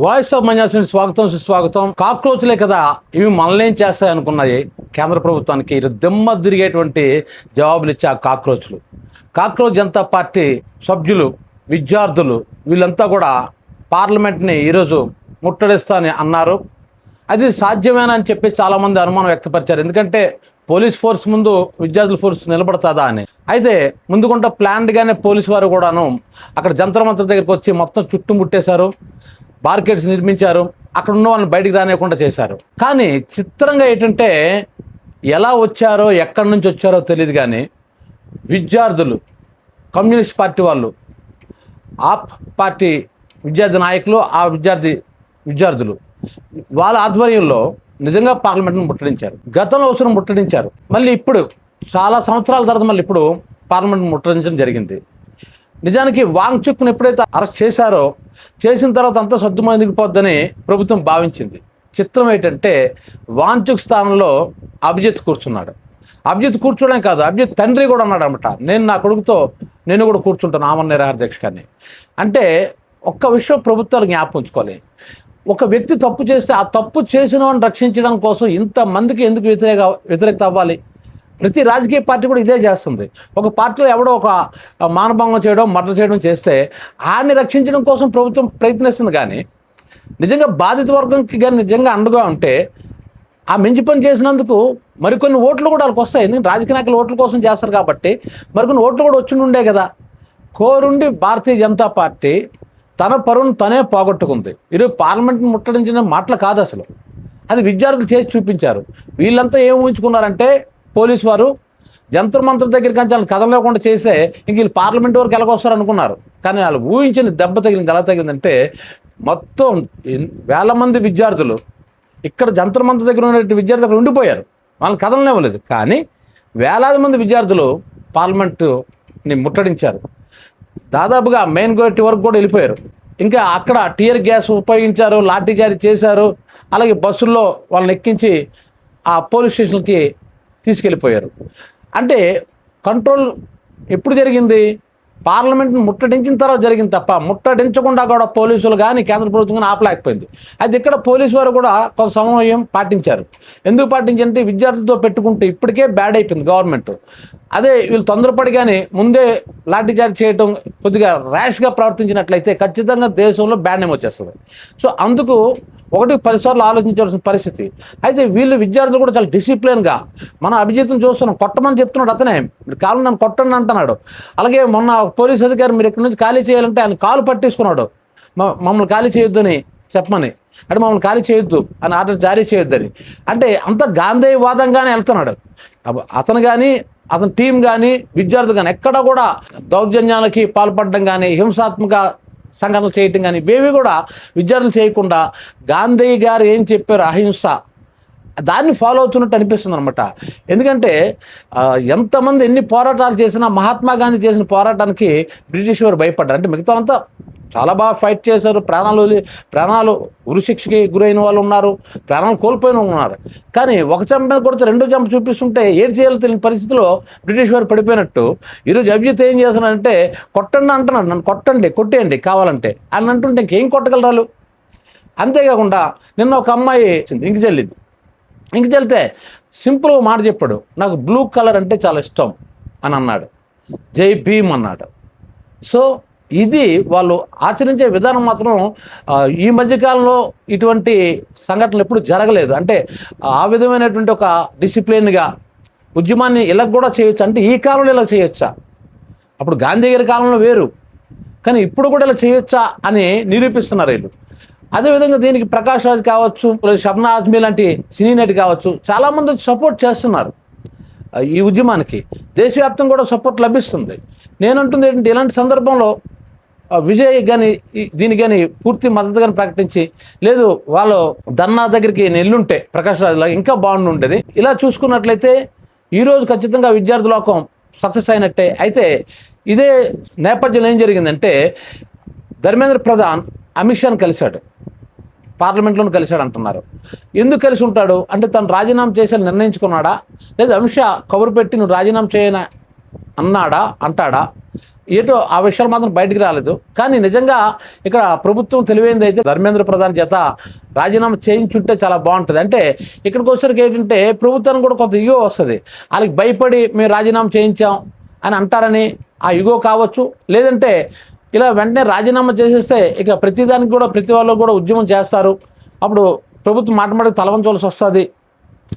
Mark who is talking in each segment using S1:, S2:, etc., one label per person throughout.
S1: Voice of మన్యాసిని స్వాగతం సుస్వాగతం. కాక్రోచ్లే కదా ఇవి మనల్నేం చేస్తాయి అనుకున్నాయి కేంద్ర ప్రభుత్వానికి దిమ్మ తిరిగేటువంటి జవాబులు ఇచ్చే ఆ కాక్రోచ్ జనతా పార్టీ సభ్యులు, విద్యార్థులు వీళ్ళంతా కూడా పార్లమెంట్ని ఈరోజు ముట్టడిస్తా అని అన్నారు. అది సాధ్యమేనా అని చెప్పి చాలామంది అనుమానం వ్యక్తపరిచారు. ఎందుకంటే పోలీస్ ఫోర్స్ ముందు విద్యార్థుల ఫోర్స్ నిలబడతాదా అని. అయితే ముందుకుంటా ప్లాన్డ్గానే పోలీసు వారు కూడాను అక్కడ జంతర్ మంతర్ దగ్గరికి వచ్చి మొత్తం చుట్టుముట్టేశారు, బార్కెట్స్ నిర్మించారు, అక్కడ ఉన్న వాళ్ళని బయటికి రానివ్వకుండా చేశారు. కానీ చిత్రంగా ఏంటంటే ఎలా వచ్చారో ఎక్కడి నుంచి వచ్చారో తెలియదు కానీ విద్యార్థులు, కమ్యూనిస్ట్ పార్టీ వాళ్ళు, ఆప్ పార్టీ విద్యార్థి నాయకులు, ఆ విద్యార్థులు వాళ్ళ ఆధ్వర్యంలో నిజంగా పార్లమెంట్ను ముట్టడించారు. గతంలో అవసరం ముట్టడించారు, మళ్ళీ ఇప్పుడు చాలా సంవత్సరాల తర్వాత మళ్ళీ ఇప్పుడు పార్లమెంట్ ముట్టడించడం జరిగింది. నిజానికి వాంగ్చుక్ను ఎప్పుడైతే అరెస్ట్ చేశారో చేసిన తర్వాత అంతా సర్దుమణిగిపోద్దని ప్రభుత్వం భావించింది. చిత్రం ఏంటంటే వాంగ్చుక్ స్థానంలో అభిజిత్ కూర్చున్నాడు. అభిజిత్ కూర్చోవడం కాదు, అభిజిత్ తండ్రి కూడా ఉన్నాడు అనమాట. నా కొడుకుతో నేను కూడా కూర్చుంటాను ఆమరణ నిరాహార దీక్షని. అంటే ఒక్క విషయం ప్రభుత్వాలు జ్ఞాపకం ఉంచుకోవాలి. ఒక వ్యక్తి తప్పు చేస్తే ఆ తప్పు చేసిన వాడిని రక్షించడం కోసం ఇంతమందికి ఎందుకు వ్యతిరేకత అవ్వాలి? ప్రతి రాజకీయ పార్టీ కూడా ఇదే చేస్తుంది. ఒక పార్టీలో ఎవడో ఒక మానభంగం చేయడం, మర్డర్ చేయడం చేస్తే ఆయన్ని రక్షించడం కోసం ప్రభుత్వం ప్రయత్నిస్తుంది. కానీ నిజంగా బాధిత వర్గంకి కానీ నిజంగా అండగా ఉంటే ఆ మంచి పని చేసినందుకు మరికొన్ని ఓట్లు కూడా వాళ్ళకి వస్తాయి. ఎందుకంటే రాజకీయ నాయకులు ఓట్ల కోసం చేస్తారు కాబట్టి మరికొన్ని ఓట్లు కూడా వచ్చి ఉండే కదా. కోరుండి భారతీయ జనతా పార్టీ తన పరువును తనే పోగొట్టుకుంది. ఈరోజు పార్లమెంట్ని ముట్టడించిన మాటలు కాదు అసలు, అది విద్యార్థులు చేసి చూపించారు. వీళ్ళంతా ఏం ఊహించుకున్నారంటే పోలీసు వారు జంతర్ మంత్ర దగ్గరికి నుంచి వాళ్ళని కదలలేకుండా చేస్తే ఇంక వీళ్ళు పార్లమెంట్ వరకు ఎలాగొస్తారు అనుకున్నారు. కానీ వాళ్ళు ఊహించిన దెబ్బ తగిలింది. ఎలా తగిలిందంటే మొత్తం వేల మంది విద్యార్థులు ఇక్కడ జంతర్ మంత్ర దగ్గర ఉన్న విద్యార్థులు అక్కడ ఉండిపోయారు, వాళ్ళని కదలనివ్వలేదు. కానీ వేలాది మంది విద్యార్థులు పార్లమెంటుని ముట్టడించారు. దాదాపుగా మెయిన్ గేట్ వరకు కూడా వెళ్ళిపోయారు. ఇంకా అక్కడ టియర్ గ్యాస్ ఉపయోగించారు, లాఠీ చార్జ్ చేశారు. అలాగే బస్సుల్లో వాళ్ళని ఎక్కించి ఆ పోలీస్ స్టేషన్కి తీసుకెళ్ళిపోయారు. అంటే కంట్రోల్ ఎప్పుడు జరిగింది? పార్లమెంట్ని ముట్టడించిన తర్వాత జరిగింది తప్ప ముట్టడించకుండా కూడా పోలీసులు కానీ కేంద్ర ప్రభుత్వం కానీ ఆపలేకపోయింది. అయితే ఇక్కడ పోలీసు వారు కూడా కొంత సమన్వయం పాటించారు. ఎందుకు పాటించారంటే విద్యార్థులతో పెట్టుకుంటే ఇప్పటికే బ్యాడ్ అయిపోయింది గవర్నమెంట్. అదే వీళ్ళు తొందరపడి కానీ ముందే లాఠీ చార్జ్ చేయడం, కొద్దిగా ర్యాష్గా ప్రవర్తించినట్లయితే ఖచ్చితంగా దేశంలో బ్యాడ్ నేమ్ వచ్చేస్తుంది. సో అందుకు 10 సార్లు ఆలోచించాల్సిన పరిస్థితి. అయితే వీళ్ళు విద్యార్థులు కూడా చాలా డిసిప్లిన్గా, మన అభిజిత్తును చూస్తున్నాం, కొట్టమని చెప్తున్నాడు అతనే, మీరు కాలు నన్ను కొట్టండి అంటున్నాడు. అలాగే మొన్న పోలీస్ అధికారి మీరు ఇక్కడి నుంచి ఖాళీ చేయాలంటే ఆయన కాలు పట్టేసుకున్నాడు, మమ్మల్ని ఖాళీ చేయొద్దని చెప్పమని. అంటే మమ్మల్ని ఖాళీ చేయొద్దు అని ఆర్డర్ జారీ చేయొద్దని. అంటే అంత గాంధేయవాదంగానే వెళ్తున్నాడు అతను. కానీ అతని టీం కానీ విద్యార్థులు కానీ ఎక్కడ కూడా దౌర్జన్యాలకి పాల్పడడం కానీ హింసాత్మక సంఘటనలు చేయటం కానీ ఇవేవి కూడా విద్యార్థులు చేయకుండా గాంధీ గారు ఏం చెప్పారు అహింస దాన్ని ఫాలో అవుతున్నట్టు అనిపిస్తుంది అనమాట. ఎందుకంటే ఎంతమంది ఎన్ని పోరాటాలు చేసినా మహాత్మా గాంధీ చేసిన పోరాటానికి బ్రిటిష్ వారు భయపడ్డారు. అంటే మిగతా అంతా చాలా బాగా ఫైట్ చేశారు, ప్రాణాలు ఉరిశిక్షకి గురైన వాళ్ళు ఉన్నారు, ప్రాణాలు కోల్పోయిన ఉన్నారు. కానీ ఒక చెంప మీద కొడితే రెండో చెంప చూపిస్తుంటే ఏడు చేయాలో తెలియని పరిస్థితిలో బ్రిటిష్ వారు పడిపోయినట్టు ఈరోజు అభిజిత్ ఏం చేస్తున్నారంటే కొట్టండి అంటున్నాడు, నన్ను కొట్టేయండి కావాలంటే అని అంటుంటే ఇంకేం కొట్టగలరాలు. అంతేకాకుండా నిన్న ఒక అమ్మాయి ఇంక చెల్లితే సింపుల్గా మాట చెప్పాడు, నాకు బ్లూ కలర్ అంటే చాలా ఇష్టం అని అన్నాడు, జై భీమ్ అన్నాడు. సో ఇది వాళ్ళు ఆచరించే విధానం మాత్రం ఈ మధ్యకాలంలో ఇటువంటి సంఘటనలు ఎప్పుడు జరగలేదు. అంటే ఆ విధమైనటువంటి ఒక డిసిప్లిన్గా ఉద్యమాన్ని ఇలా కూడా చేయొచ్చు. అంటే ఈ కాలంలో ఇలా చేయొచ్చా? అప్పుడు గాంధీ గారి కాలంలో వేరు, కానీ ఇప్పుడు కూడా ఇలా చేయొచ్చా అని నిరూపిస్తున్నారు వీళ్ళు. అదేవిధంగా దీనికి ప్రకాష్ రాజ్ కావచ్చు, షబ్నా ఆజ్మీ లాంటి సినీ నటి కావచ్చు, చాలామంది సపోర్ట్ చేస్తున్నారు ఈ ఉద్యమానికి. దేశవ్యాప్తంగా కూడా సపోర్ట్ లభిస్తుంది. నేనంటుంది ఏంటంటే ఇలాంటి సందర్భంలో విజయ్ కానీ దీనికి కానీ పూర్తి మద్దతు కానీ ప్రకటించి, లేదు వాళ్ళు ధర్నా దగ్గరికి నెల్లుంటే ప్రకాష్ రాజ్లా ఇంకా బాగుండుండేది. ఇలా చూసుకున్నట్లయితే ఈరోజు ఖచ్చితంగా విద్యార్థి లోకం సక్సెస్ అయినట్టే. అయితే ఇదే నేపథ్యంలో ఏం జరిగిందంటే ధర్మేంద్ర ప్రధాన్ అమిత్ షాని కలిశాడు, పార్లమెంట్లోనూ కలిశాడు అంటున్నారు. ఎందుకు కలిసి ఉంటాడు అంటే తను రాజీనామా చేసేది నిర్ణయించుకున్నాడా, లేదా అమిత్ షా కబురు పెట్టి నువ్వు రాజీనామా చేయనా అంటాడా ఏటో ఆ విషయాలు మాత్రం బయటికి రాలేదు. కానీ నిజంగా ఇక్కడ ప్రభుత్వం తెలివైంది అయితే ధర్మేంద్ర ప్రధాన్ చేత రాజీనామా చేయించుంటే చాలా బాగుంటుంది. అంటే ఇక్కడికి వచ్చేసరికి ఏంటంటే ప్రభుత్వానికి కూడా కొంత ఇగో వస్తుంది. వాళ్ళకి భయపడి మేము రాజీనామా చేయించాం అని అంటారని ఆ ఇగో కావచ్చు. లేదంటే ఇలా వెంటనే రాజీనామా చేసేస్తే ఇక ప్రతిదానికి కూడా ప్రతి వాళ్ళు కూడా ఉద్యమం చేస్తారు, అప్పుడు ప్రభుత్వం మాటమాటికి తలవంచవలసి వస్తుంది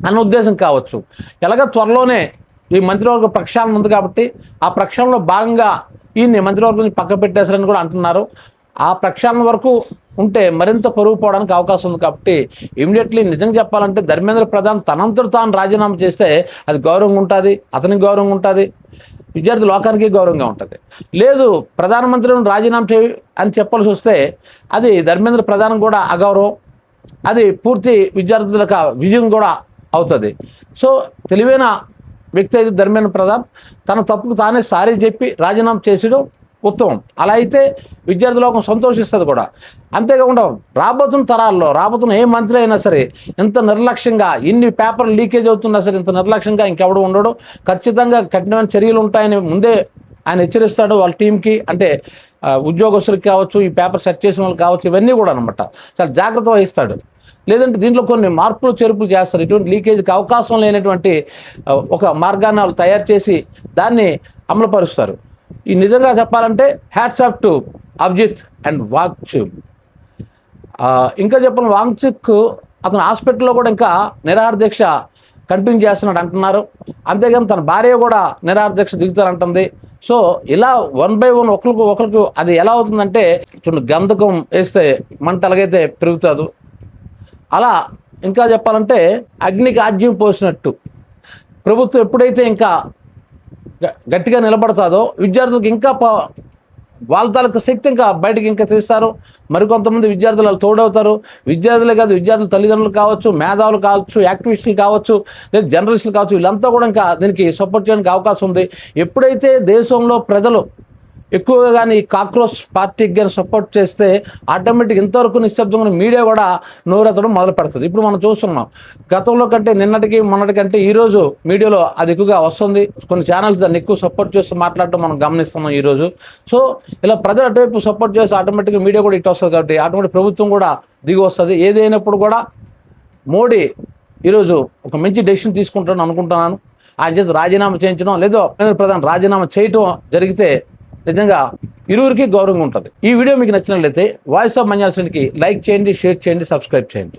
S1: అన్న ఉద్దేశం కావచ్చు. ఎలాగ త్వరలోనే ఈ మంత్రివర్గ ప్రక్షాళన ఉంది కాబట్టి ఆ ప్రక్షాళనలో భాగంగా ఈయన్ని మంత్రివర్గం నుంచి పక్క పెట్టేశారని కూడా అంటున్నారు. ఆ ప్రక్షాళన వరకు ఉంటే మరింత పరుగు పోవడానికి అవకాశం ఉంది. కాబట్టి ఇమీడియట్లీ నిజంగా చెప్పాలంటే ధర్మేంద్ర ప్రధాన్ తనంతట తాను రాజీనామా చేస్తే అది గౌరవంగా ఉంటుంది, అతనికి గౌరవంగా ఉంటుంది, విద్యార్థి లోకానికి గౌరవంగా ఉంటుంది. లేదు ప్రధానమంత్రిని రాజీనామా చేయి అని చెప్పాల్సి వస్తే అది ధర్మేంద్ర ప్రధాన్ కూడా అగౌరవం, అది పూర్తి విద్యార్థులకు విజయం కూడా అవుతుంది. సో తెలివైన వ్యక్తి అయితే ధర్మేంద్ర ప్రధాన్ తన తప్పుకు తానే సారీ చెప్పి రాజీనామా చేసేయడం ఉత్తమం. అలా అయితే విద్యార్థి లోకం సంతోషిస్తుంది కూడా. అంతేకాకుండా రాబోతున్న తరాల్లో రాబోతున్న ఏ మంత్రి అయినా సరే ఇంత నిర్లక్ష్యంగా ఇన్ని పేపర్లు లీకేజ్ అవుతున్నా సరే ఇంత నిర్లక్ష్యంగా ఇంకెవడు ఉండడు. ఖచ్చితంగా కఠినమైన చర్యలు ఉంటాయని ముందే ఆయన హెచ్చరిస్తాడు వాళ్ళ టీంకి. అంటే ఉద్యోగస్తులకు కావచ్చు, ఈ పేపర్ సెట్ చేసిన వాళ్ళు కావచ్చు, ఇవన్నీ కూడా అనమాట చాలా జాగ్రత్త వహిస్తాడు. లేదంటే దీంట్లో కొన్ని మార్పులు చేర్పులు చేస్తారు. ఇటువంటి లీకేజ్కి అవకాశం లేనటువంటి ఒక మార్గాన్ని వాళ్ళు తయారు చేసి దాన్ని అమలుపరుస్తారు. ఈ నిజంగా చెప్పాలంటే hats off to Abhijit and Wangchuk. ఇంకా చెప్పిన వాంగ్చుక్ అతను హాస్పిటల్లో కూడా ఇంకా నిరాహార దీక్ష కంటిన్యూ చేస్తున్నాడు అంటున్నారు. అంతేగాని తన భార్య కూడా నిరాహార దీక్ష దిగుతారంటుంది. సో ఇలా 1 by 1 ఒకరికి అది ఎలా అవుతుందంటే గంధకం వేస్తే మంట ఎలాగైతే పెరుగుతుందో అలా ఇంకా చెప్పాలంటే అగ్నికి ఆజ్యం పోసినట్టు ప్రభుత్వం ఎప్పుడైతే ఇంకా గట్టిగా నిలబడతాదో విద్యార్థులకు ఇంకా వాళ్ళ తాలూకు శక్తి ఇంకా బయటకి ఇంకా తీస్తారు. మరికొంతమంది విద్యార్థులు వాళ్ళు తోడవుతారు. విద్యార్థులే కాదు, విద్యార్థుల తల్లిదండ్రులు కావచ్చు, మేధావులు కావచ్చు, యాక్టివిస్టులు కావచ్చు, లేదా జర్నలిస్టులు కావచ్చు, వీళ్ళంతా కూడా ఇంకా దీనికి సపోర్ట్ చేయడానికి అవకాశం ఉంది. ఎప్పుడైతే దేశంలో ప్రజలు ఎక్కువగా కానీ ఈ కాక్రోచ్ పార్టీకి కానీ సపోర్ట్ చేస్తే ఆటోమేటిక్ ఇంతవరకు నిశ్శబ్దంగా మీడియా కూడా నోరెత్తడం మొదలు పెడుతుంది. ఇప్పుడు మనం చూస్తున్నాం గతంలో కంటే నిన్నటికి మొన్నటికంటే ఈరోజు మీడియాలో అది ఎక్కువగా వస్తుంది. కొన్ని ఛానల్స్ దాన్ని ఎక్కువ సపోర్ట్ చేస్తూ మాట్లాడటం మనం గమనిస్తున్నాం ఈరోజు. సో ఇలా ప్రజలు అటువైపు సపోర్ట్ చేస్తే ఆటోమేటిక్గా మీడియా కూడా ఇటు వస్తుంది. కాబట్టి ఆటోమేటిక్ ప్రభుత్వం కూడా దిగి వస్తుంది. ఏదైనప్పుడు కూడా మోడీ ఈరోజు ఒక మంచి డెసిషన్ తీసుకుంటాను అనుకుంటున్నాను. ఆయన చేత రాజీనామా చేయించడం లేదో ప్రధాని రాజీనామా చేయటం జరిగితే నిజంగా ఇరువురికి గౌరవంగా ఉంటుంది. ఈ వీడియో మీకు నచ్చినట్లయితే వాయిస్ ఆఫ్ మంజాల్ కి లైక్ చేయండి, షేర్ చేయండి, సబ్స్క్రైబ్ చేయండి.